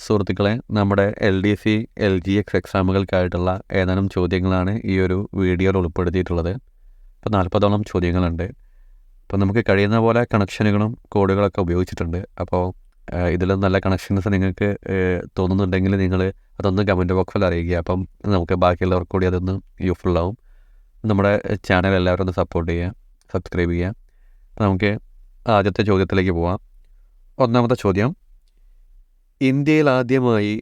സുഹൃത്തുക്കളെ, നമ്മുടെ LDC, LGX എക്സാമുകൾക്കായിട്ടുള്ള ഏതാനും ചോദ്യങ്ങളാണ് ഈ ഒരു വീഡിയോയിൽ ഉൾപ്പെടുത്തിയിട്ടുള്ളത്. ഇപ്പോൾ 40ഓളം ചോദ്യങ്ങളുണ്ട്. അപ്പോൾ നമുക്ക് കഴിയുന്ന പോലെ കണക്ഷനുകളും കോഡുകളൊക്കെ ഉപയോഗിച്ചിട്ടുണ്ട്. അപ്പോൾ ഇതിൽ നല്ല കണക്ഷൻസ് നിങ്ങൾക്ക് തോന്നുന്നുണ്ടെങ്കിൽ നിങ്ങൾ അതൊന്ന് കമൻറ്റ് ബോക്സിൽ അറിയിക്കുക. അപ്പം നമുക്ക് ബാക്കിയുള്ളവർക്ക് കൂടി അതൊന്ന് യൂസ്ഫുൾ ആവും. നമ്മുടെ ചാനൽ എല്ലാവരും ഒന്ന് സപ്പോർട്ട് ചെയ്യുക, സബ്സ്ക്രൈബ് ചെയ്യുക. അപ്പോൾ നമുക്ക് ആദ്യത്തെ ചോദ്യത്തിലേക്ക് പോവാം. ഒന്നാമത്തെ ചോദ്യം: ഇന്ത്യയിൽ ആദ്യമായി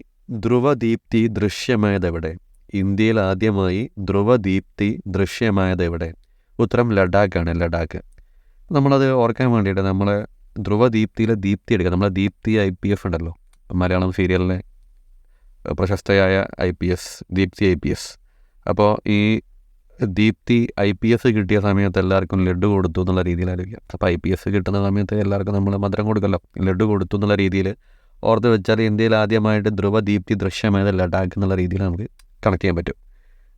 ധ്രുവദീപ്തി ദൃശ്യമായതെവിടെ? ഇന്ത്യയിൽ ആദ്യമായി ധ്രുവദീപ്തി ദൃശ്യമായതെവിടെ? ഉത്തരം ലഡാക്കാണ്. ലഡാക്ക്. നമ്മളത് ഓർക്കാൻ വേണ്ടിയിട്ട് നമ്മൾ ധ്രുവദീപ്തിയിലെ ദീപ്തി എടുക്കുക. നമ്മളെ ദീപ്തി IPS ഉണ്ടല്ലോ, മലയാളം സീരിയലിലെ പ്രശസ്തയായ IPS, ദീപ്തി IPS. അപ്പോൾ ഈ ദീപ്തി IPS കിട്ടിയ സമയത്ത് എല്ലാവർക്കും ലഡ്ഡു കൊടുത്തു എന്നുള്ള രീതിയിലായിരിക്കും. അപ്പോൾ IPS കിട്ടുന്ന സമയത്ത് എല്ലാവർക്കും നമ്മൾ മധുരം കൊടുക്കല്ലോ, ലഡ്ഡു കൊടുത്തു എന്നുള്ള രീതിയിൽ ഓർത്ത് വെച്ചാൽ ഇന്ത്യയിൽ ആദ്യമായിട്ട് ധ്രുവദീപ്തി ദൃശ്യമായത് ലഡാക്ക് എന്നുള്ള രീതിയിൽ നമുക്ക് കണക്ട് ചെയ്യാൻ പറ്റും.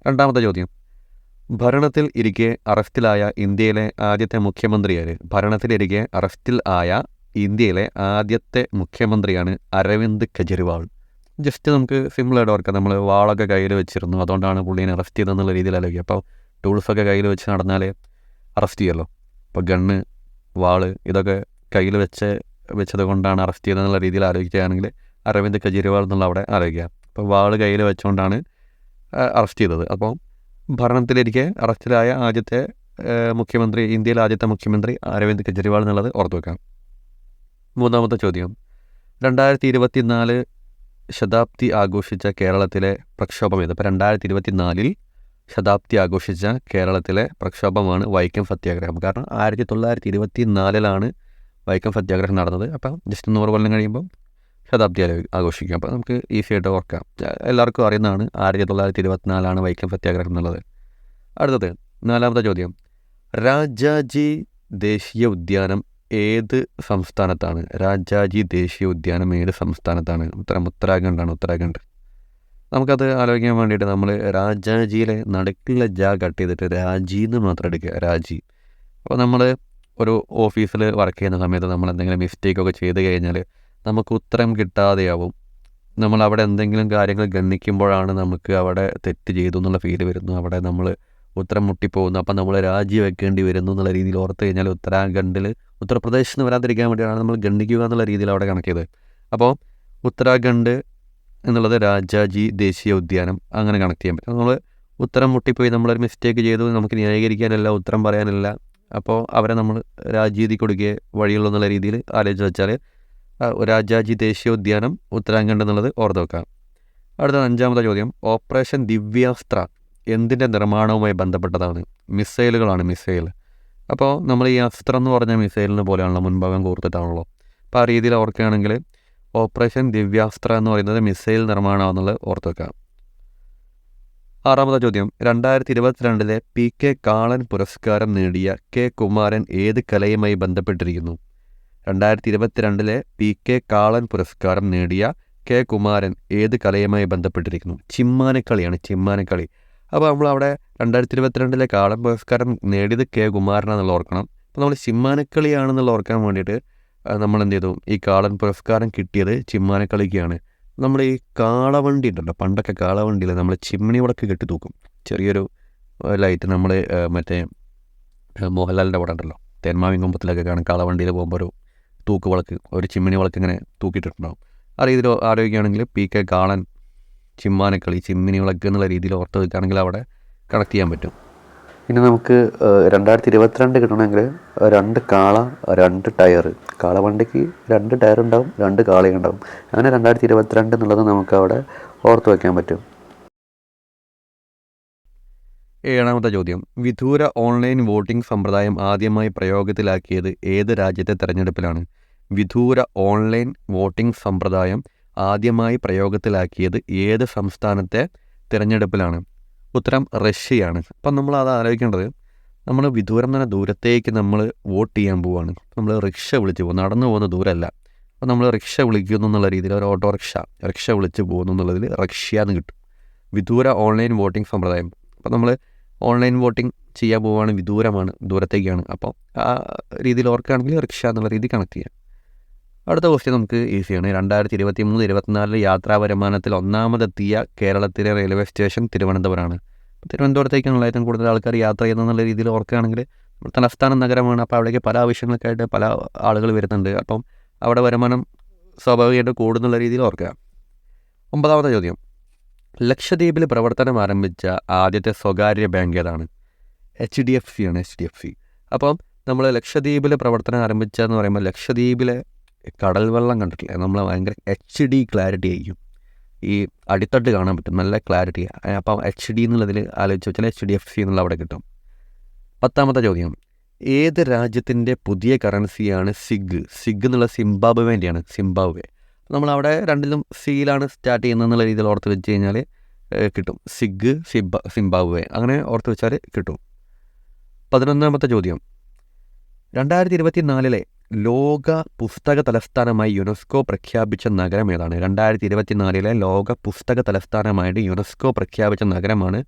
രണ്ടാമത്തെ ചോദ്യം: ഭരണത്തിൽ ഇരിക്കെ അറസ്റ്റിലായ ഇന്ത്യയിലെ ആദ്യത്തെ മുഖ്യമന്ത്രി ആര്? ഭരണത്തിലിരിക്കെ അറസ്റ്റിൽ ആയ ഇന്ത്യയിലെ ആദ്യത്തെ മുഖ്യമന്ത്രിയാണ് അരവിന്ദ് കെജ്രിവാൾ. ജസ്റ്റ് നമുക്ക് സിമ്പിളായിട്ട് ഓർക്കാം. നമ്മൾ വാളൊക്കെ കയ്യിൽ വെച്ചിരുന്നു, അതുകൊണ്ടാണ് പുള്ളീനെ അറസ്റ്റ് ചെയ്തതെന്നുള്ള രീതിയിൽ ആലോചിക്കുക. അപ്പോൾ ടൂൾസൊക്കെ കയ്യിൽ വെച്ച് നടന്നാലേ അറസ്റ്റ് ചെയ്യുമല്ലോ. അപ്പോൾ ഗണ്ണ്, വാള് ഇതൊക്കെ കയ്യിൽ വെച്ചത് കൊണ്ടാണ് അറസ്റ്റ് ചെയ്തതെന്നുള്ള രീതിയിൽ ആലോചിക്കുകയാണെങ്കിൽ അരവിന്ദ് കെജ്രിവാൾ എന്നുള്ള അവിടെ ആലോചിക്കുക. അപ്പോൾ വാള് കയ്യിൽ വെച്ചുകൊണ്ടാണ് അറസ്റ്റ് ചെയ്തത്. അപ്പോൾ ഭരണത്തിലിരിക്കെ അറസ്റ്റിലായ ആദ്യത്തെ മുഖ്യമന്ത്രി, ഇന്ത്യയിലെ ആദ്യത്തെ മുഖ്യമന്ത്രി അരവിന്ദ് കെജ്രിവാൾ എന്നുള്ളത് ഓർത്തു വെക്കാം. മൂന്നാമത്തെ ചോദ്യം: 2024 ശതാബ്ദി ആഘോഷിച്ച കേരളത്തിലെ പ്രക്ഷോഭം ഏത്? ഇപ്പോൾ 2024 ശതാബ്ദി ആഘോഷിച്ച കേരളത്തിലെ പ്രക്ഷോഭമാണ് വൈക്കം സത്യാഗ്രഹം. കാരണം 1924 വൈക്കം സത്യാഗ്രഹം നടന്നത്. അപ്പം ജസ്റ്റ് 100 കൊല്ലം കഴിയുമ്പോൾ ശതാബ്ദി ആഘോഷിക്കും. അപ്പോൾ നമുക്ക് ഈസി ആയിട്ട് ഓർക്കാം. എല്ലാവർക്കും അറിയുന്നതാണ് 1924 വൈക്കം സത്യാഗ്രഹം എന്നുള്ളത്. അടുത്തത് നാലാമത്തെ ചോദ്യം: രാജാജി ദേശീയ ഉദ്യാനം ഏത് സംസ്ഥാനത്താണ്? രാജാജി ദേശീയ ഉദ്യാനം ഏത് സംസ്ഥാനത്താണ്? ഉത്തരം ഉത്തരാഖണ്ഡാണ്. ഉത്തരാഖണ്ഡ്. നമുക്കത് ആലോചിക്കാൻ വേണ്ടിയിട്ട് നമ്മൾ രാജാജിയിലെ നടുക്കുള്ള കട്ട് ചെയ്തിട്ട് രാജി എന്ന് മാത്രം എടുക്കുക. രാജി. അപ്പോൾ നമ്മൾ ഒരു ഓഫീസിൽ വർക്ക് ചെയ്യുന്ന സമയത്ത് നമ്മൾ എന്തെങ്കിലും മിസ്റ്റേക്കൊക്കെ ചെയ്ത് കഴിഞ്ഞാൽ നമുക്ക് ഉത്തരം കിട്ടാതെയാവും. നമ്മൾ അവിടെ എന്തെങ്കിലും കാര്യങ്ങൾ ഗണ്ണിക്കുമ്പോഴാണ് നമുക്ക് അവിടെ തെറ്റ് ചെയ്തു എന്നുള്ള ഫീല് വരുന്നു, അവിടെ നമ്മൾ ഉത്തരം മുട്ടിപ്പോകുന്നു. അപ്പം നമ്മൾ രാജി വെക്കേണ്ടി വരുന്നു എന്നുള്ള രീതിയിൽ ഓർത്ത് കഴിഞ്ഞാൽ ഉത്തരാഖണ്ഡിൽ, ഉത്തർപ്രദേശിൽ നിന്ന് വരാതിരിക്കാൻ വേണ്ടിയാണ് നമ്മൾ ഗണ്ണിക്കുക എന്നുള്ള രീതിയിൽ അവിടെ കണക്ട് ചെയ്തത്. അപ്പോൾ ഉത്തരാഖണ്ഡ് എന്നുള്ളത് രാജാജി ദേശീയ ഉദ്യാനം, അങ്ങനെ കണക്ട് ചെയ്യാൻ പറ്റും. നമ്മൾ ഉത്തരം മുട്ടിപ്പോയി, നമ്മളൊരു മിസ്റ്റേക്ക് ചെയ്തു, നമുക്ക് ന്യായീകരിക്കാനല്ല, ഉത്തരം പറയാനല്ല, അപ്പോൾ അവരെ നമ്മൾ രാജീതി കൊടുക്കുക വഴിയുള്ളൂ എന്നുള്ള രീതിയിൽ ആലോചിച്ച് വെച്ചാൽ രാജാജി ദേശീയ ഉദ്യാനം ഉത്തരാഖണ്ഡ് എന്നുള്ളത് ഓർത്ത് വെക്കാം. അടുത്ത അഞ്ചാമത്തെ ചോദ്യം: ഓപ്പറേഷൻ ദിവ്യാസ്ത്ര എന്തിൻ്റെ നിർമ്മാണവുമായി ബന്ധപ്പെട്ടതാണ്? മിസൈലുകളാണ്. മിസൈൽ. അപ്പോൾ നമ്മൾ ഈ അസ്ത്രം എന്ന് പറഞ്ഞ മിസൈലിന് പോലെയാണല്ലോ, മുൻഭാഗം കൂർത്തിട്ടാണല്ലോ. അപ്പോൾ ആ രീതിയിൽ ഓർക്കുകയാണെങ്കിൽ ഓപ്പറേഷൻ ദിവ്യാസ്ത്ര എന്ന് പറയുന്നത് മിസൈൽ നിർമ്മാണമെന്നുള്ളത് ഓർത്ത് വെക്കാം. ആറാമത്തെ ചോദ്യം: 2022 PK കാളൻ പുരസ്കാരം നേടിയ K കുമാരൻ ഏത് കലയുമായി ബന്ധപ്പെട്ടിരിക്കുന്നു? 2022 PK കാളൻ പുരസ്കാരം നേടിയ K കുമാരൻ ഏത് കലയുമായി ബന്ധപ്പെട്ടിരിക്കുന്നു? ചിമ്മാനക്കളിയാണ്. ചിമ്മാനക്കളി. അപ്പോൾ നമ്മളവിടെ 2022 കാളൻ പുരസ്കാരം നേടിയത് K കുമാരനാണെന്നുള്ള ഓർക്കണം. അപ്പോൾ നമ്മൾ ചിമ്മാനക്കളിയാണെന്നുള്ള ഓർക്കാൻ വേണ്ടിയിട്ട് നമ്മൾ എന്ത് ചെയ്തു? ഈ കാളൻ പുരസ്കാരം കിട്ടിയത് ചിമ്മാനക്കളിക്കാണ്. നമ്മൾ ഈ കാളവണ്ടി ഉണ്ടല്ലോ, പണ്ടൊക്കെ കാളവണ്ടിയിൽ നമ്മൾ ചിമ്മിണി വിളക്ക് കെട്ടി തൂക്കും. ചെറിയൊരു ലൈറ്റ്. നമ്മൾ മറ്റേ മോഹൻലാലിൻ്റെ പടം ഉണ്ടല്ലോ, തേന്മാവിൻ കുമ്പത്തിലൊക്കെ കാണും, കാളവണ്ടിയിൽ പോകുമ്പോൾ ഒരു തൂക്ക് വിളക്ക്, ഒരു ചിമ്മിണി വിളക്ക് ഇങ്ങനെ തൂക്കിയിട്ടുണ്ടാവും. ആ രീതിയിൽ ആലോചിക്കുകയാണെങ്കിൽ PK കാളൻ, ചിമ്മാനക്കളി, ചിമ്മിനി വിളക്ക് എന്നുള്ള രീതിയിൽ ഓർത്ത് വെക്കുകയാണെങ്കിൽ അവിടെ കണക്ട് ചെയ്യാൻ പറ്റും. ഇനി നമുക്ക് 2022 കിട്ടണമെങ്കിൽ 2 കാള, 2 ടയർ. കാളവണ്ടിക്ക് 2 ടയർ ഉണ്ടാവും, 2 കാളയുണ്ടാവും. അങ്ങനെ 2022 എന്നുള്ളത് നമുക്ക് അവിടെ ഓർത്ത് വയ്ക്കാൻ പറ്റും. ഏഴാമത്തെ ചോദ്യം: വിദൂര ഓൺലൈൻ വോട്ടിംഗ് സമ്പ്രദായം ആദ്യമായി പ്രയോഗത്തിലാക്കിയത് ഏത് രാജ്യത്തെ തെരഞ്ഞെടുപ്പിലാണ്? വിദൂര ഓൺലൈൻ വോട്ടിംഗ് സമ്പ്രദായം ആദ്യമായി പ്രയോഗത്തിലാക്കിയത് ഏത് സംസ്ഥാനത്തെ തിരഞ്ഞെടുപ്പിലാണ്? ഉത്തരം റഷ്യയാണ്. അപ്പം നമ്മൾ അത് ആലോചിക്കേണ്ടത്, നമ്മൾ വിദൂരം തന്നെ ദൂരത്തേക്ക് നമ്മൾ വോട്ട് ചെയ്യാൻ പോവുകയാണ്. നമ്മൾ റിക്ഷ വിളിച്ച് പോകും, നടന്നു പോകുന്ന ദൂരമല്ല. അപ്പോൾ നമ്മൾ റിക്ഷ വിളിക്കുന്നു എന്നുള്ള രീതിയിൽ, ഒരു ഓട്ടോറിക്ഷ വിളിച്ച് പോകുന്നു എന്നുള്ളതിൽ റഷ്യ എന്ന് കിട്ടും. വിദൂര ഓൺലൈൻ വോട്ടിംഗ് സമ്പ്രദായം. അപ്പോൾ നമ്മൾ ഓൺലൈൻ വോട്ടിംഗ് ചെയ്യാൻ പോവുകയാണ്, വിദൂരമാണ്, ദൂരത്തേക്കാണ്. അപ്പോൾ ആ രീതിയിൽ ഓർക്കുകയാണെങ്കിൽ റിക്ഷ എന്നുള്ള രീതി കണക്ട് ചെയ്യാം. അടുത്ത ക്വസ്റ്റ്യൻ നമുക്ക് ഈസിയാണ്. 2023-24 യാത്രാ വരുമാനത്തിൽ ഒന്നാമതെത്തിയ കേരളത്തിലെ റെയിൽവേ സ്റ്റേഷൻ തിരുവനന്തപുരമാണ്. തിരുവനന്തപുരത്തേക്കാണല്ലോ ഏറ്റവും കൂടുതൽ ആൾക്കാർ യാത്ര ചെയ്യുന്നതെന്നുള്ള രീതിയിൽ ഓർക്കുകയാണെങ്കിൽ തലസ്ഥാന നഗരമാണ്. അപ്പോൾ അവിടേക്ക് പല ആവശ്യങ്ങൾക്കായിട്ട് പല ആളുകൾ വരുന്നുണ്ട്. അപ്പം അവിടെ വരുമാനം സ്വാഭാവികമായിട്ട് കൂടുന്നുള്ള രീതിയിൽ ഓർക്കുക. 9ാമത്തെ ചോദ്യം, ലക്ഷദ്വീപിൽ പ്രവർത്തനം ആരംഭിച്ച ആദ്യത്തെ സ്വകാര്യ ബാങ്ക് ഏതാണ്? HDFC ആണ്. HDFC. അപ്പം നമ്മൾ ലക്ഷദ്വീപിൽ പ്രവർത്തനം ആരംഭിച്ചതെന്ന് പറയുമ്പോൾ ലക്ഷദ്വീപിലെ കടൽ വെള്ളം കണ്ടിട്ടില്ലേ, നമ്മൾ ഭയങ്കര HD ക്ലാരിറ്റി ആയിരിക്കും. ഈ അടിത്തട്ട് കാണാൻ പറ്റും, നല്ല ക്ലാരിറ്റി. അപ്പം HD എന്നുള്ളതിൽ ആലോചിച്ച് വെച്ചാൽ HDFC എന്നുള്ള അവിടെ കിട്ടും. 10ാമത്തെ ചോദ്യം, ഏത് രാജ്യത്തിൻ്റെ പുതിയ കറൻസിയാണ് സിഗ്? സിഗ് എന്നുള്ള സിംബാബ്വേൻ്റെയാണ്. സിംബാബ്വെ. നമ്മളവിടെ രണ്ടിലും സിയിലാണ് സ്റ്റാർട്ട് ചെയ്യുന്നതെന്നുള്ള രീതിയിൽ ഓർത്ത് വെച്ച് കഴിഞ്ഞാൽ കിട്ടും. സിഗ്, സിംബാബ്വെ അങ്ങനെ ഓർത്ത് വെച്ചാൽ കിട്ടും. 11ാമത്തെ ചോദ്യം, 2024 ലോക പുസ്തക തലസ്ഥാനമായി യുനെസ്കോ പ്രഖ്യാപിച്ച നഗരം ഏതാണ്? 2024 ലോക പുസ്തക തലസ്ഥാനമായിട്ട് യുനെസ്കോ പ്രഖ്യാപിച്ച നഗരമാണ്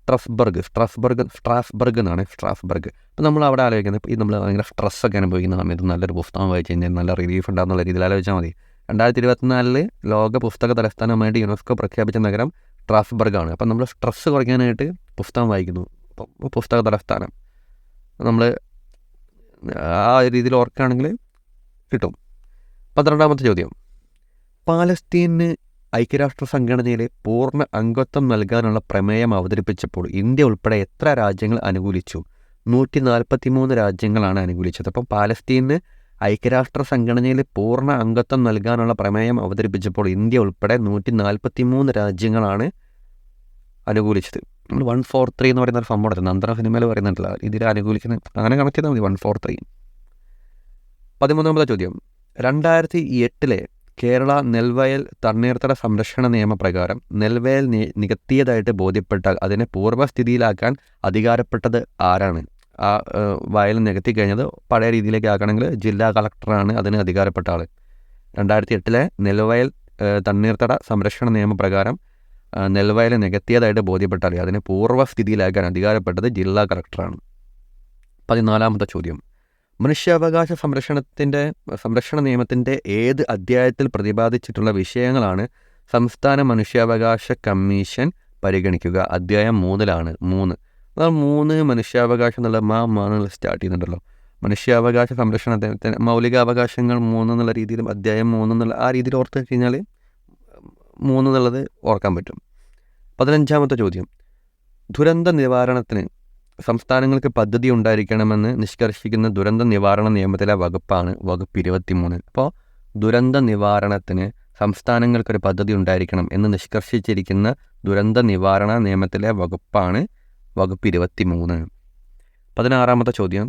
സ്ട്രാസ്ബർഗ് എന്നാണ്. സ്ട്രാസ്ബർഗ്. അപ്പോൾ നമ്മൾ അവിടെ ആലോചിക്കുന്നത്, ഇപ്പോൾ നമ്മൾ ഭയങ്കര സ്ട്രെസ്സൊക്കെ അനുഭവിക്കുന്ന സമയത്ത് നല്ലൊരു പുസ്തകം വായിച്ച് കഴിഞ്ഞാൽ നല്ല റിലീഫ് ഉണ്ടാകുന്നുള്ള രീതിയിൽ ആലോചിച്ചാൽ മതി. 2024 ലോക പുസ്തക തലസ്ഥാനമായിട്ട് യുനെസ്കോ പ്രഖ്യാപിച്ച നഗരം സ്ട്രാസ്ബർഗാണ്. അപ്പം നമ്മൾ സ്ട്രെസ്സ് കുറയ്ക്കാനായിട്ട് പുസ്തകം വായിക്കുന്നു. അപ്പം പുസ്തക തലസ്ഥാനം നമ്മൾ ആ രീതിയിൽ ഓർക്കുകയാണെങ്കിൽ കിട്ടും. 12ാമത്തെ ചോദ്യം, പാലസ്തീന് ഐക്യരാഷ്ട്ര സംഘടനയിലെ പൂർണ്ണ അംഗത്വം നൽകാനുള്ള പ്രമേയം അവതരിപ്പിച്ചപ്പോൾ ഇന്ത്യ ഉൾപ്പെടെ എത്ര രാജ്യങ്ങൾ അനുകൂലിച്ചു? 143 രാജ്യങ്ങളാണ് അനുകൂലിച്ചത്. അപ്പം പാലസ്തീന് ഐക്യരാഷ്ട്ര സംഘടനയിൽ പൂർണ്ണ അംഗത്വം നൽകാനുള്ള പ്രമേയം അവതരിപ്പിച്ചപ്പോൾ ഇന്ത്യ ഉൾപ്പെടെ 143 രാജ്യങ്ങളാണ് അനുകൂലിച്ചത്. നമ്മൾ 143 എന്ന് പറയുന്ന ഒരു സംഭവം ഉണ്ട്, നന്ദന സിനിമയിൽ പറയുന്നുണ്ടല്ലോ, ഇതിൽ അനുകൂലിക്കുന്നത് അങ്ങനെ കണക്ട് ചെയ്താൽ മതി. 143. 13ാമത്തെ ചോദ്യം, 2008 കേരള നെൽവയൽ തണ്ണീർത്തട സംരക്ഷണ നിയമപ്രകാരം നെൽവയൽ നികത്തിയതായിട്ട് ബോധ്യപ്പെട്ടാൽ അതിനെ പൂർവ്വസ്ഥിതിയിലാക്കാൻ അധികാരപ്പെട്ടത് ആരാണ്? ആ വയൽ നികത്തി കഴിഞ്ഞത് പഴയ രീതിയിലേക്ക് ആക്കണമെങ്കിൽ ജില്ലാ കളക്ടറാണ് അതിന് അധികാരപ്പെട്ട ആൾ. 2008 നെൽവയൽ തണ്ണീർത്തട സംരക്ഷണ നിയമപ്രകാരം നെൽവയൽ നികത്തിയതായിട്ട് ബോധ്യപ്പെട്ടാൽ അതിനെ പൂർവ്വസ്ഥിതിയിലാക്കാൻ അധികാരപ്പെട്ടത് ജില്ലാ കളക്ടറാണ്. 14ാമത്തെ ചോദ്യം, മനുഷ്യാവകാശ സംരക്ഷണ നിയമത്തിൻ്റെ ഏത് അധ്യായത്തിൽ പ്രതിപാദിച്ചിട്ടുള്ള വിഷയങ്ങളാണ് സംസ്ഥാന മനുഷ്യാവകാശ കമ്മീഷൻ പരിഗണിക്കുക? അധ്യായം 3-ലാണ്. 3 അതായത് 3 മനുഷ്യാവകാശം എന്നുള്ള എന്നുള്ള സ്റ്റാർട്ട് ചെയ്യുന്നുണ്ടല്ലോ. മനുഷ്യാവകാശ സംരക്ഷണത്തിന് മൗലികാവകാശങ്ങൾ 3 എന്നുള്ള രീതിയിലും അധ്യായം 3 എന്നുള്ള ആ രീതിയിൽ ഓർത്ത് കഴിഞ്ഞാൽ 3 എന്നുള്ളത് ഓർക്കാൻ പറ്റും. 15ാമത്തെ ചോദ്യം, ദുരന്ത നിവാരണത്തിന് സംസ്ഥാനങ്ങൾക്ക് പദ്ധതി ഉണ്ടായിരിക്കണമെന്ന് നിഷ്കർഷിക്കുന്ന ദുരന്ത നിവാരണ നിയമത്തിലെ വകുപ്പാണ് വകുപ്പ് 23. അപ്പോൾ ദുരന്ത നിവാരണത്തിന് സംസ്ഥാനങ്ങൾക്കൊരു പദ്ധതി ഉണ്ടായിരിക്കണം എന്ന് നിഷ്കർഷിച്ചിരിക്കുന്ന ദുരന്ത നിവാരണ നിയമത്തിലെ വകുപ്പാണ് വകുപ്പ് 23. 16ാമത്തെ ചോദ്യം,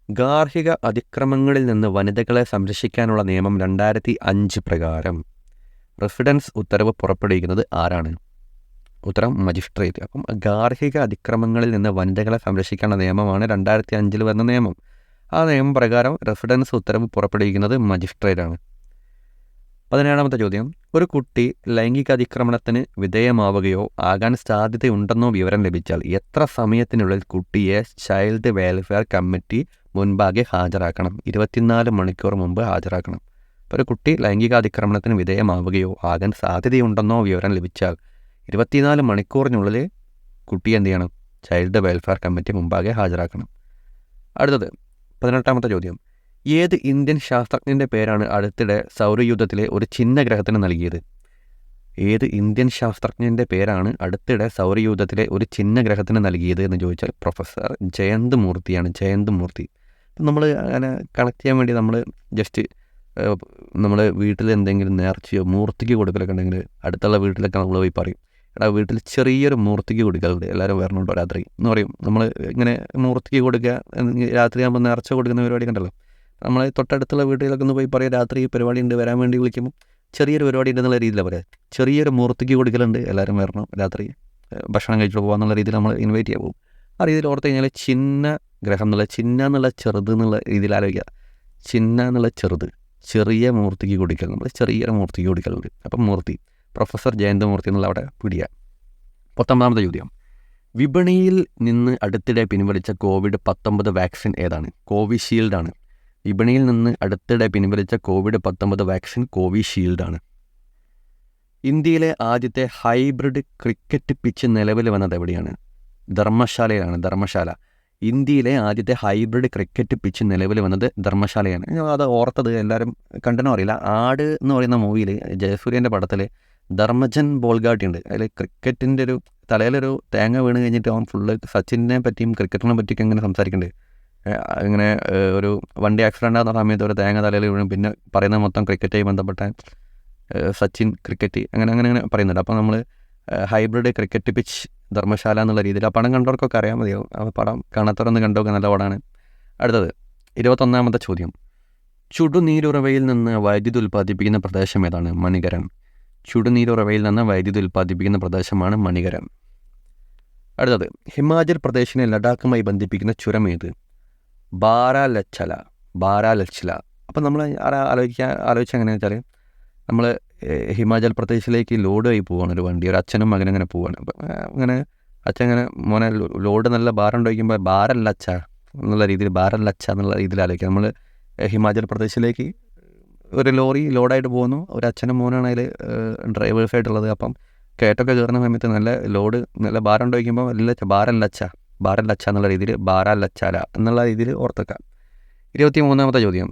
ഗാർഹിക അതിക്രമങ്ങളിൽ നിന്ന് വനിതകളെ സംരക്ഷിക്കാനുള്ള നിയമം 2005 പ്രകാരം റെസിഡൻസ് ഉത്തരവ് പുറപ്പെടുവിക്കുന്നത് ആരാണ്? ഉത്തരം മജിസ്ട്രേറ്റ്. അപ്പം ഗാർഹിക അതിക്രമങ്ങളിൽ നിന്ന് വനിതകളെ സംരക്ഷിക്കാനുള്ള നിയമമാണ് 2005 വന്ന നിയമം. ആ നിയമം പ്രകാരം റെസിഡൻസ് ഉത്തരവ് പുറപ്പെടുവിക്കുന്നത് മജിസ്ട്രേറ്റാണ്. 17ാമത്തെ ചോദ്യം, ഒരു കുട്ടി ലൈംഗിക അതിക്രമണത്തിന് വിധേയമാവുകയോ ആകാൻ സാധ്യതയുണ്ടെന്നോ വിവരം ലഭിച്ചാൽ എത്ര സമയത്തിനുള്ളിൽ കുട്ടിയെ ചൈൽഡ് വെൽഫെയർ കമ്മിറ്റി മുൻപാകെ ഹാജരാക്കണം? 24 മണിക്കൂർ മുമ്പ് ഹാജരാക്കണം. അപ്പോൾ ഒരു കുട്ടി ലൈംഗിക അതിക്രമണത്തിന് വിധേയമാവുകയോ ആകാൻ സാധ്യതയുണ്ടെന്നോ വിവരം ലഭിച്ചാൽ 24 മണിക്കൂറിനുള്ളിൽ കുട്ടി എന്ത് ചെയ്യണം? ചൈൽഡ് വെൽഫെയർ കമ്മിറ്റി മുമ്പാകെ ഹാജരാക്കണം. അടുത്തത് 18ാമത്തെ ചോദ്യം, ഏത് ഇന്ത്യൻ ശാസ്ത്രജ്ഞൻ്റെ പേരാണ് അടുത്തിടെ സൗരയൂഥത്തിലെ ഒരു ചിഹ്നഗ്രഹത്തിന് നൽകിയത്? ഏത് ഇന്ത്യൻ ശാസ്ത്രജ്ഞൻ്റെ പേരാണ് അടുത്തിടെ സൗരയൂഥത്തിലെ ഒരു ചിഹ്നഗ്രഹത്തിന് നൽകിയത് എന്ന് ചോദിച്ചാൽ പ്രൊഫസർ ജയന്ത് മൂർത്തിയാണ്. ജയന്ത് മൂർത്തി. അപ്പം നമ്മൾ അങ്ങനെ കണക്ട് ചെയ്യാൻ വേണ്ടി നമ്മൾ ജസ്റ്റ് നമ്മൾ വീട്ടിൽ എന്തെങ്കിലും നേർച്ചയോ മൂർത്തിക്ക് കൊടുക്കലൊക്കെ ഉണ്ടെങ്കിൽ അടുത്തുള്ള വീട്ടിലൊക്കെ നമ്മൾ പോയി പറയും, എടാ വീട്ടിൽ ചെറിയൊരു മൂർത്തിക്ക് കൊടുക്കലുണ്ട്, എല്ലാവരും വരണുണ്ടോ രാത്രി എന്ന് പറയും. നമ്മൾ ഇങ്ങനെ മൂർത്തിക്ക് കൊടുക്കുക, രാത്രിയാകുമ്പോൾ നേർച്ച കൊടുക്കുന്ന പരിപാടി കണ്ടല്ലോ. നമ്മൾ തൊട്ടടുത്തുള്ള വീട്ടിലൊക്കെ ഒന്ന് പോയി പറയാം, രാത്രി പരിപാടി ഉണ്ട് വരാൻ വേണ്ടി വിളിക്കുമ്പോൾ ചെറിയൊരു പരിപാടി ഉണ്ടെന്നുള്ള രീതിയിലാണ് പറയാം. ചെറിയൊരു മൂർത്തിക്ക് കൊടുക്കലുണ്ട്, എല്ലാവരും വരണം രാത്രി ഭക്ഷണം കഴിച്ചിട്ട് പോകാമെന്നുള്ള രീതിയിൽ നമ്മൾ ഇൻവൈറ്റ് ചെയ്യാൻ പോകും. ആ രീതിയിൽ ഓർത്ത് കഴിഞ്ഞാൽ ചിഹ്ന ഗ്രഹം എന്നുള്ള ചെറുത് എന്നുള്ള രീതിയിൽ ആലോചിക്കുക. ചിഹ്ന എന്നുള്ള ചെറുത്, ചെറിയ മൂർത്തിക്ക് കൊടുക്കൽ, നമ്മൾ ചെറിയൊരു മൂർത്തിക്ക് കൊടുക്കലുണ്ട്. അപ്പം മൂർത്തി പ്രൊഫസർ ജയന്ത് മൂർത്തി എന്നുള്ള അവിടെ പിടിക്കുക. 19ാമത്തെ ചോദ്യം, വിപണിയിൽ നിന്ന് അടുത്തിടെ പിൻവലിച്ച COVID-19 വാക്സിൻ ഏതാണ്? കോവിഷീൽഡാണ്. വിപണിയിൽ നിന്ന് അടുത്തിടെ പിൻവലിച്ച COVID-19 വാക്സിൻ കോവിഷീൽഡാണ്. ഇന്ത്യയിലെ ആദ്യത്തെ ഹൈബ്രിഡ് ക്രിക്കറ്റ് പിച്ച് നിലവിൽ വന്നത് എവിടെയാണ്? ധർമ്മശാലയിലാണ്. ധർമ്മശാല. ഇന്ത്യയിലെ ആദ്യത്തെ ഹൈബ്രിഡ് ക്രിക്കറ്റ് പിച്ച് നിലവിൽ വന്നത് ധർമ്മശാലയാണ്. അത് ഓർത്തത് എല്ലാവരും കണ്ടെന്നോ അറിയില്ല. ആട് എന്ന് പറയുന്ന മൂവിയിൽ ജയസൂര്യൻ്റെ പടത്തിൽ ധർമ്മജൻ ബോൾഗാട്ടി ഉണ്ട്. അതിൽ ക്രിക്കറ്റിൻ്റെ ഒരു തലയിലൊരു തേങ്ങ വീണ് കഴിഞ്ഞിട്ട് അവൻ ഫുള്ള് സച്ചിനെ പറ്റിയും ക്രിക്കറ്റിനെ പറ്റിയൊക്കെ ഇങ്ങനെ സംസാരിക്കുന്നുണ്ട്. ഇങ്ങനെ ഒരു വണ്ടി ആക്സിഡൻ്റ് ആകുന്ന സമയത്ത് ഒരു തേങ്ങ തലയിൽ വീഴും, പിന്നെ പറയുന്നത് മൊത്തം ക്രിക്കറ്റുമായി ബന്ധപ്പെട്ട സച്ചിൻ ക്രിക്കറ്റ് അങ്ങനെ അങ്ങനെ അങ്ങനെ പറയുന്നുണ്ട്. അപ്പോൾ നമ്മൾ ഹൈബ്രിഡ് ക്രിക്കറ്റ് പിച്ച് ധർമ്മശാല എന്നുള്ള രീതിയിൽ ആ പടം കണ്ടവർക്കൊക്കെ അറിയാൻ മതിയാവും. ആ പടം കാണാത്തവരൊന്ന് കണ്ടോക്കെ, നല്ല പടമാണ്. അടുത്തത് 21ാമത്തെ ചോദ്യം. ചുടുനീരുറവയിൽ നിന്ന് വൈദ്യുതി ഉൽപ്പാദിപ്പിക്കുന്ന പ്രദേശം ഏതാണ്? മണികരൻ. ചുടുനീരുറവയിൽ നിന്ന് വൈദ്യുതി ഉൽപ്പാദിപ്പിക്കുന്ന പ്രദേശമാണ് മണികരൻ. അടുത്തത് ഹിമാചൽ പ്രദേശിനെ ലഡാക്കുമായി ബന്ധിപ്പിക്കുന്ന ചുരം ഏത്? ബാരാലച്ചല. ബാരാലച്ചല. അപ്പം നമ്മൾ ആലോചിച്ച എങ്ങനെയാണെന്ന് വെച്ചാൽ, നമ്മൾ ഹിമാചൽ പ്രദേശിലേക്ക് ലോഡായി പോവുകയാണ് ഒരു വണ്ടി. ഒരു അച്ഛനും മകനും അങ്ങനെ പോവുകയാണ്. അപ്പം അങ്ങനെ അച്ഛൻ ഇങ്ങനെ മോനെ ലോഡ് നല്ല ഭാരം വയ്ക്കുമ്പോൾ ബാരല്ലച്ച എന്നുള്ള രീതിയിൽ, ബാരല്ലച്ച എന്നുള്ള രീതിയിൽ ആലോചിക്കുക. നമ്മൾ ഹിമാചൽ പ്രദേശിലേക്ക് ഒരു ലോറി ലോഡായിട്ട് പോകുന്നു, ഒരു അച്ഛനും മോനാണ് അതിൽ ഡ്രൈവേഴ്സായിട്ടുള്ളത്. അപ്പം കയറ്റൊക്കെ കയറുന്ന സമയത്ത് നല്ല ലോഡ് നല്ല ഭാരം വയ്ക്കുമ്പോൾ ബാരല്ലച്ച എന്നുള്ള രീതിയിൽ ബാരാലച്ചാല എന്നുള്ള രീതിയിൽ ഓർത്തേക്കാം. 23ാമത്തെ ചോദ്യം.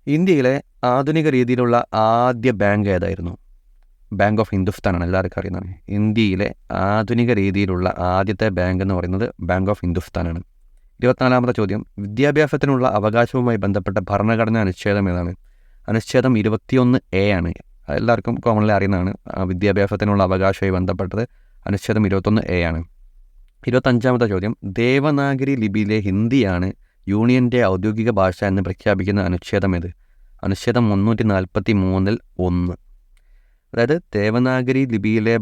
ഇന്ത്യയിലെ ആധുനിക രീതിയിലുള്ള ആദ്യ ബാങ്ക് ഏതായിരുന്നു? ബാങ്ക് ഓഫ് ഹിന്ദുസ്ഥാനാണ്, എല്ലാവർക്കും അറിയുന്നതാണ്. ഇന്ത്യയിലെ ആധുനിക രീതിയിലുള്ള ആദ്യത്തെ ബാങ്ക് എന്ന് പറയുന്നത് ബാങ്ക് ഓഫ് ഹിന്ദുസ്ഥാനാണ്. 24ാമത്തെ ചോദ്യം. വിദ്യാഭ്യാസത്തിനുള്ള അവകാശവുമായി ബന്ധപ്പെട്ട ഭരണഘടനാ അനുച്ഛേദം ഏതാണ്? അനുച്ഛേദം 21A ആണ്. എല്ലാവർക്കും കോമൺലി അറിയുന്നതാണ്. വിദ്യാഭ്യാസത്തിനുള്ള അവകാശവുമായി ബന്ധപ്പെട്ടത് അനുച്ഛേദം 21A ആണ്. 25ാമത്തെ ചോദ്യം. ദേവനാഗരി ലിപിയിലെ ഹിന്ദിയാണ് യൂണിയൻ്റെ ഔദ്യോഗിക ഭാഷ എന്ന് പ്രഖ്യാപിക്കുന്ന അനുച്ഛേദം ഏത്? അനുച്ഛേദം 343 1. അതായത് ദേവനാഗരി ലിപിയിലെ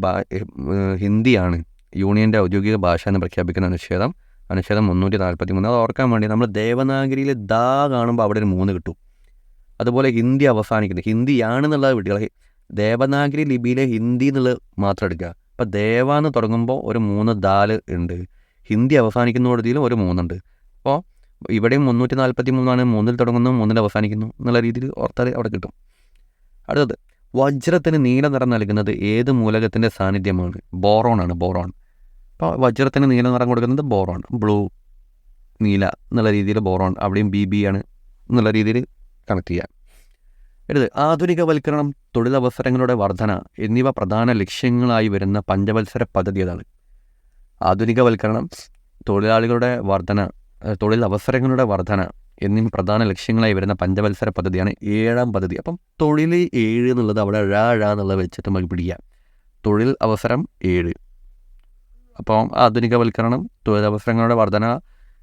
ഹിന്ദിയാണ് യൂണിയൻ്റെ ഔദ്യോഗിക ഭാഷ എന്ന് പ്രഖ്യാപിക്കുന്ന അനുച്ഛേദം 343. അത് ഓർക്കാൻ വേണ്ടി നമ്മൾ ദേവനാഗരിയിൽ ദാ കാണുമ്പോൾ അവിടെ ഒരു 3 കിട്ടും. അതുപോലെ ഹിന്ദി അവസാനിക്കുന്നത് ഹിന്ദിയാണെന്നുള്ളത് വിട്ടുകൾ. ദേവനാഗരി ലിപിയിലെ ഹിന്ദി എന്നുള്ളത് മാത്രം എടുക്കുക. അപ്പോൾ ദേവ എന്ന് തുടങ്ങുമ്പോൾ ഒരു 3 ദാല് ഉണ്ട്, ഹിന്ദി അവസാനിക്കുന്നതിലും ഒരു 3 ഉണ്ട്. അപ്പോൾ ഇവിടെയും 343 3 തുടങ്ങുന്നു 3 അവസാനിക്കുന്നു എന്നുള്ള രീതിയിൽ ഓർത്താൽ അവിടെ കിട്ടും. അടുത്തത് വജ്രത്തിന് നീല നിറം നൽകുന്നത് ഏത് മൂലകത്തിൻ്റെ സാന്നിധ്യമാണ്? ബോറോൺ ആണ്. ബോറോൺ. അപ്പോൾ വജ്രത്തിന് നീല നിറം കൊടുക്കുന്നത് ബോറോൺ, ബ്ലൂ നീല എന്നുള്ള രീതിയിൽ ബോറോൺ. അവിടെയും BB ആണ് എന്നുള്ള രീതിയിൽ കണക്ട് ചെയ്യാം. അടുത്തത് ആധുനികവൽക്കരണം, തൊഴിലവസരങ്ങളുടെ വർധന എന്നിവ പ്രധാന ലക്ഷ്യങ്ങളായി വരുന്ന പഞ്ചവത്സര പദ്ധതി ഏതാണ്? ആധുനികവൽക്കരണം, തൊഴിലാളികളുടെ വർധന, തൊഴിലവസരങ്ങളുടെ വർധന എന്നിവ പ്രധാന ലക്ഷ്യങ്ങളായി വരുന്ന പഞ്ചവത്സര പദ്ധതിയാണ് 7ാം പദ്ധതി. അപ്പം തൊഴിൽ 7 എന്നുള്ളത് അവിടെ എന്നുള്ളത് വെച്ചിട്ട് നമുക്ക് പിടിക്കാം. തൊഴിൽ അവസരം 7. അപ്പം ആധുനികവൽക്കരണം, തൊഴിലവസരങ്ങളുടെ വർധന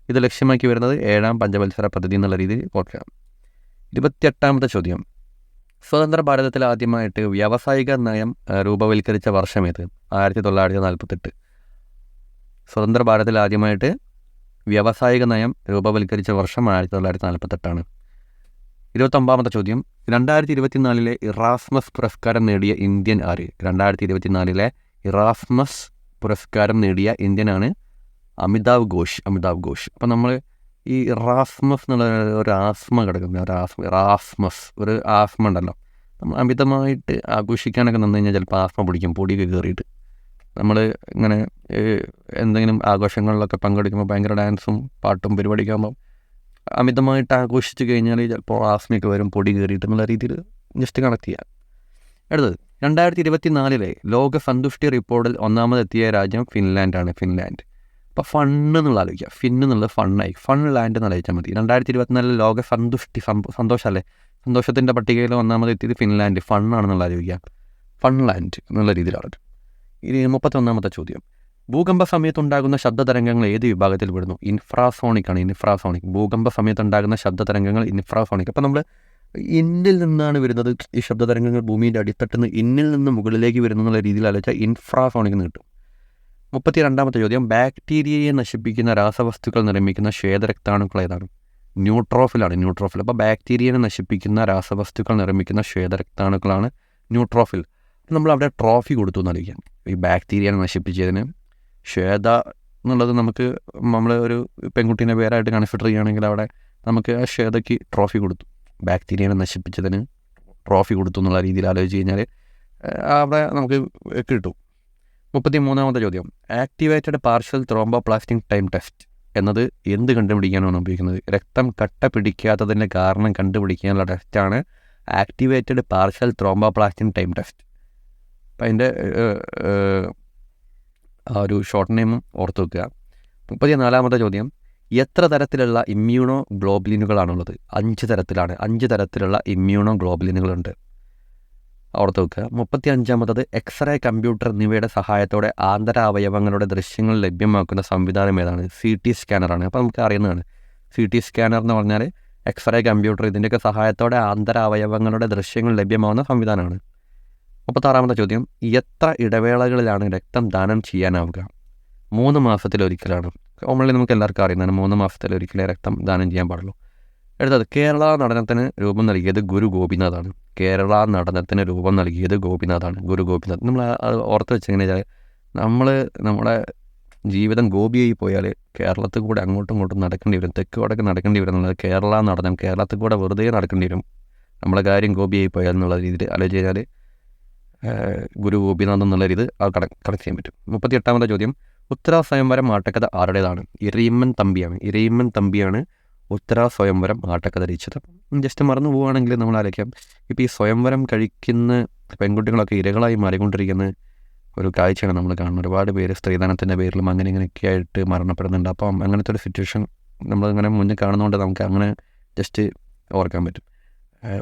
ഇത് ലക്ഷ്യമാക്കി വരുന്നത് 7ാം പഞ്ചവത്സര പദ്ധതി എന്നുള്ള രീതിയിൽ ഓർക്കാം. 28ാമത്തെ ചോദ്യം. സ്വതന്ത്ര ഭാരതത്തിൽ ആദ്യമായിട്ട് വ്യാവസായിക നയം രൂപവൽക്കരിച്ച വർഷം ഏത്? 1948. സ്വതന്ത്ര ഭാരതത്തിൽ ആദ്യമായിട്ട് വ്യാവസായിക നയം രൂപവൽക്കരിച്ച വർഷം 1948. 29ാമത്തെ ചോദ്യം. 2024 ഇറാസ്മസ് പുരസ്കാരം നേടിയ ഇന്ത്യൻ ആര്? 2024 ഇറാസ്മസ് പുരസ്കാരം നേടിയ ഇന്ത്യനാണ് അമിതാവ് ഘോഷ്. അപ്പം നമ്മൾ ഈ ഇറാസ്മസ് എന്നുള്ള ഒരു ആസ്മ കിടക്കുന്ന ഇറാസ്മസ് ഒരു ആസ്മ ഉണ്ടല്ലോ, നമ്മൾ അമിതമായിട്ട് ആഘോഷിക്കാനൊക്കെ നിന്ന് കഴിഞ്ഞാൽ ചിലപ്പോൾ ആസ്മ പിടിക്കും, പൊടിയൊക്കെ കയറിയിട്ട്. നമ്മൾ ഇങ്ങനെ എന്തെങ്കിലും ആഘോഷങ്ങളിലൊക്കെ പങ്കെടുക്കുമ്പോൾ ഭയങ്കര ഡാൻസും പാട്ടും പരിപാടിയൊക്കെ ആകുമ്പോൾ അമിതമായിട്ട് ആഘോഷിച്ച് കഴിഞ്ഞാൽ ചിലപ്പോൾ ആസ്മയൊക്കെ വരും, പൊടി കയറിയിട്ട് എന്നുള്ള രീതിയിൽ ജസ്റ്റ് കണക്ട് ചെയ്യാം. അടുത്തത് 2024 ലോക സന്തുഷ്ടി റിപ്പോർട്ടിൽ ഒന്നാമതെത്തിയ രാജ്യം ഫിൻലാൻഡാണ്. ഫിൻലാൻഡ്. അപ്പോൾ ഫണ്ണ് എന്നുള്ള ആലോചിക്കുക. ഫിന്ന് എന്നുള്ളത് ഫണ്ണായി, ഫൺ ലാൻഡ് എന്ന് ആലോചിച്ചാൽ മതി. 2024 ലോക സന്തുഷ്ടി സന്തോഷമല്ലേ, സന്തോഷത്തിൻ്റെ പട്ടികയിൽ ഒന്നാമതെത്തിയത് ഫിൻലാൻഡ്. ഫണ്ണാണെന്നുള്ള ആലോചിക്കുക. ഫൺലാൻഡ് എന്നുള്ള രീതിയിലാണ്. ഇനി 31ാമത്തെ ചോദ്യം. ഭൂകമ്പ സമയത്തുണ്ടാകുന്ന ശബ്ദതരംഗങ്ങൾ ഏത് വിഭാഗത്തിൽ പെടുന്നു? ഇൻഫ്രാസോണിക് ആണ്. ഇൻഫ്രാസോണിക്. ഭൂകമ്പ സമയത്തുണ്ടാകുന്ന ശബ്ദതരംഗങ്ങൾ ഇൻഫ്രാസോണിക്. അപ്പോൾ നമ്മൾ ഇന്നിൽ നിന്നാണ് വരുന്നത് ഈ ശബ്ദതരംഗങ്ങൾ, ഭൂമിയുടെ അടിത്തട്ടിൽ നിന്ന് ഇന്നിൽ നിന്ന് മുകളിലേക്ക് വരുന്നു എന്നുള്ള രീതിയിൽ ആലോചിച്ചാൽ ഇൻഫ്രാസോണിക് എന്ന് കിട്ടും. 32ാമത്തെ ചോദ്യം. ബാക്ടീരിയയെ നശിപ്പിക്കുന്ന രാസവസ്തുക്കൾ നിർമ്മിക്കുന്ന ശ്വേതരക്താണുക്കൾ ഏതാണ്? ന്യൂട്രോഫിലാണ്. ന്യൂട്രോഫിൽ. അപ്പോൾ ബാക്ടീരിയയെ നശിപ്പിക്കുന്ന രാസവസ്തുക്കൾ നിർമ്മിക്കുന്ന ശ്വേതരക്താണുക്കളാണ് ന്യൂട്രോഫിൽ. നമ്മൾ അവിടെ ട്രോഫി കൊടുത്തു എന്നറിയിക്കാം ഈ ബാക്ടീരിയനെ നശിപ്പിച്ചതിന്. ശ്വേത എന്നുള്ളത് നമുക്ക് നമ്മൾ ഒരു പെൺകുട്ടീൻ്റെ പേരായിട്ട് കൺസിഡർ ചെയ്യുകയാണെങ്കിൽ അവിടെ നമുക്ക് ആ ഷേതയ്ക്ക് ട്രോഫി കൊടുത്തു, ബാക്ടീരിയനെ നശിപ്പിച്ചതിന് ട്രോഫി കൊടുത്തു എന്നുള്ള രീതിയിൽ ആലോചിച്ച് കഴിഞ്ഞാൽ അവിടെ നമുക്ക് കിട്ടും. 33-ാമത്തെ ചോദ്യം, ആക്ടിവേറ്റഡ് പാർഷ്യൽ ത്രോംബോപ്ലാസ്റ്റിക് ടൈം ടെസ്റ്റ് എന്നത് എന്ത് കണ്ടുപിടിക്കാനാണ് ഉപയോഗിക്കുന്നത്? രക്തം കട്ട പിടിക്കാത്തതിൻ്റെ കാരണം കണ്ടുപിടിക്കാനുള്ള ടെസ്റ്റാണ് ആക്ടിവേറ്റഡ് പാർഷ്യൽ ത്രോംബോപ്ലാസ്റ്റിക് ടൈം ടെസ്റ്റ്. അപ്പം അതിൻ്റെ ആ ഒരു ഷോർട്ട് നെയിമും ഓർത്ത് വെക്കുക. 34-ാമത്തെ ചോദ്യം, എത്ര തരത്തിലുള്ള ഇമ്മ്യൂണോ ഗ്ലോബുലിനുകളാണുള്ളത്? 5 തരത്തിലാണ്. 5 തരത്തിലുള്ള ഇമ്മ്യൂണോ ഗ്ലോബുലിനുകളുണ്ട്, ഓർത്ത് വെക്കുക. 35-ാമത്തത്, എക്സ്റേ, കമ്പ്യൂട്ടർ എന്നിവയുടെ സഹായത്തോടെ ആന്തര അവയവങ്ങളുടെ ദൃശ്യങ്ങൾ ലഭ്യമാക്കുന്ന സംവിധാനം ഏതാണ്? CT സ്കാനറാണ്. അപ്പോൾ നമുക്ക് അറിയുന്നതാണ് CT സ്കാനർ എന്ന് പറഞ്ഞാൽ എക്സ്റേ, കമ്പ്യൂട്ടർ ഇതിൻ്റെയൊക്കെ സഹായത്തോടെ ആന്തര അവയവങ്ങളുടെ ദൃശ്യങ്ങൾ ലഭ്യമാകുന്ന സംവിധാനമാണ്. 36-ാമത്തെ ചോദ്യം, എത്ര ഇടവേളകളിലാണ് രക്തം ദാനം ചെയ്യാനാവുക? 3 മാസത്തിലൊരിക്കലാണ്. കോമൺലി നമുക്ക് എല്ലാവർക്കും അറിയുന്നതാണ് 3 മാസത്തിലൊരിക്കലേ രക്തം ദാനം ചെയ്യാൻ പാടുള്ളൂ. അടുത്തത്, കേരള നടനത്തിന് രൂപം നൽകിയത് ഗുരു ഗോപിനാഥാണ്. കേരള നടനത്തിന് രൂപം നൽകിയത് ഗോപിനാഥാണ്, ഗുരു ഗോപിനാഥ്. നമ്മൾ ഓർത്ത് വെച്ചെങ്ങനെ വെച്ചാൽ നമ്മുടെ ജീവിതം ഗോപിയായി പോയാൽ കേരളത്തിൽ കൂടെ അങ്ങോട്ടും ഇങ്ങോട്ടും നടക്കേണ്ടി വരും, തെക്ക് വടക്ക് നടക്കേണ്ടി വരും എന്നുള്ളത്. കേരള നടനം കേരളത്തിൽ കൂടെ വെറുതെ നടക്കേണ്ടി വരും, നമ്മളെ കാര്യം ഗോപിയായി പോയാൽ എന്നുള്ള രീതിയിൽ ആലോചിച്ച് കഴിഞ്ഞാൽ ഗുരു ഗോപിനാഥ് എന്നുള്ള രീതി കണക്ട് ചെയ്യാൻ പറ്റും. 38-ാമത്തെ ചോദ്യം, ഉത്തര സ്വയംവരം ആട്ടക്കഥ ആരുടേതാണ്? ഇരയിമ്മൻ തമ്പിയാണ്. ഇരയിമ്മൻ തമ്പിയാണ് ഉത്തര സ്വയംവരം ആട്ടക്കഥ രചിച്ചത്. ജസ്റ്റ് മറന്നു പോവുകയാണെങ്കിൽ നമ്മൾ ആലോചിക്കാം, ഇപ്പോൾ ഈ സ്വയംവരം കഴിക്കുന്ന പെൺകുട്ടികളൊക്കെ ഇരകളായി മാറിക്കൊണ്ടിരിക്കുന്ന ഒരു കാഴ്ചയാണ് നമ്മൾ കാണുന്നത്. ഒരുപാട് പേര് സ്ത്രീധനത്തിൻ്റെ പേരിലും അങ്ങനെ ഇങ്ങനെയൊക്കെ ആയിട്ട് മരണപ്പെടുന്നുണ്ട്. അപ്പം അങ്ങനത്തെ ഒരു സിറ്റുവേഷൻ നമ്മളിങ്ങനെ മുന്നിൽ കാണുന്നതുകൊണ്ട് നമുക്ക് അങ്ങനെ ജസ്റ്റ് ഓർക്കാൻ പറ്റും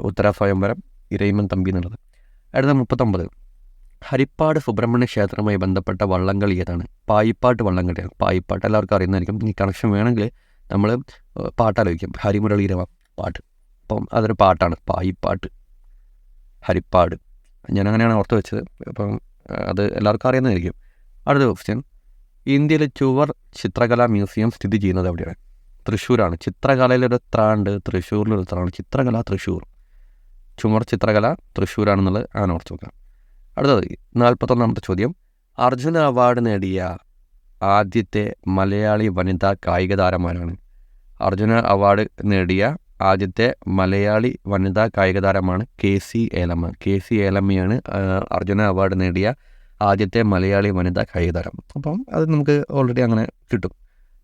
ഉത്തര സ്വയംവരം ഇരയിമ്മൻ തമ്പി എന്നുള്ളത്. അടുത്ത 39, ഹരിപ്പാട് സുബ്രഹ്മണ്യ ക്ഷേത്രവുമായി ബന്ധപ്പെട്ട വള്ളംകളി ഏതാണ്? പായിപ്പാട്ട് വള്ളംകളിയാണ്. പായിപ്പാട്ട് എല്ലാവർക്കും അറിയുന്നതായിരിക്കും. ഈ കണക്ഷൻ വേണമെങ്കിൽ നമ്മൾ പാട്ടാലോചിക്കും, ഹരിമുരളീരവ പാട്ട്. അപ്പം അതൊരു പാട്ടാണ്, പായിപ്പാട്ട്, ഹരിപ്പാട്. ഞാനങ്ങനെയാണ് ഓർത്ത് വെച്ചത്. അപ്പം അത് എല്ലാവർക്കും അറിയുന്നതായിരിക്കും. അടുത്ത ക്വസ്റ്റ്യൻ, ഇന്ത്യയിലെ ചുവർ ചിത്രകലാ മ്യൂസിയം സ്ഥിതി ചെയ്യുന്നത് എവിടെയാണ്? തൃശ്ശൂരാണ്. ചിത്രകലയിലൊരു ത്രാണ്ട്, തൃശ്ശൂരിലൊരു ത്രാണ്ട്. ചിത്രകല തൃശ്ശൂർ, ചുമർ ചിത്രകല തൃശ്ശൂരാണെന്നുള്ളത് അങ്ങനെ ഓർത്ത് വെക്കാം. അടുത്തത് 41-ാമത്തെ ചോദ്യം, അർജുന അവാർഡ് നേടിയ ആദ്യത്തെ മലയാളി വനിതാ കായിക താരമാരാണ്? അർജുന അവാർഡ് നേടിയ ആദ്യത്തെ മലയാളി വനിതാ കായിക താരമാണ് KC ഏലമ്മ. KC ഏലമ്മയാണ് അർജുന അവാർഡ് നേടിയ ആദ്യത്തെ മലയാളി വനിതാ കായിക താരം. അപ്പം അത് നമുക്ക് ഓൾറെഡി അങ്ങനെ കിട്ടും.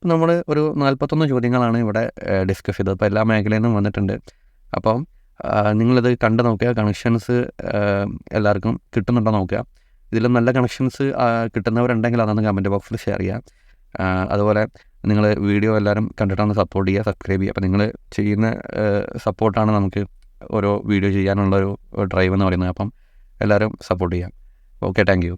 നമ്മൾ ഒരു 41 ചോദ്യങ്ങളാണ് ഇവിടെ ഡിസ്കസ് ചെയ്തത്. അപ്പോൾ എല്ലാ മേഖലയിൽ നിന്നും വന്നിട്ടുണ്ട്. അപ്പം നിങ്ങളിത് കണ്ടു നോക്കുക, കണക്ഷൻസ് എല്ലാവർക്കും കിട്ടുന്നുണ്ടോ നോക്കുക. ഇതിൽ നല്ല കണക്ഷൻസ് കിട്ടുന്നവരുണ്ടെങ്കിൽ അതൊന്ന് കമൻറ്റ് ബോക്സിൽ ഷെയർ ചെയ്യുക. അതുപോലെ നിങ്ങൾ വീഡിയോ എല്ലാവരും കണ്ടിട്ടൊന്ന് സപ്പോർട്ട് ചെയ്യുക, സബ്സ്ക്രൈബ് ചെയ്യുക. അപ്പോൾ നിങ്ങൾ ചെയ്യുന്ന സപ്പോർട്ടാണ് നമുക്ക് ഓരോ വീഡിയോ ചെയ്യാനുള്ളൊരു ഡ്രൈവ് എന്ന് പറയുന്നത്. അപ്പം എല്ലാവരും സപ്പോർട്ട് ചെയ്യാം. Okay, thank you.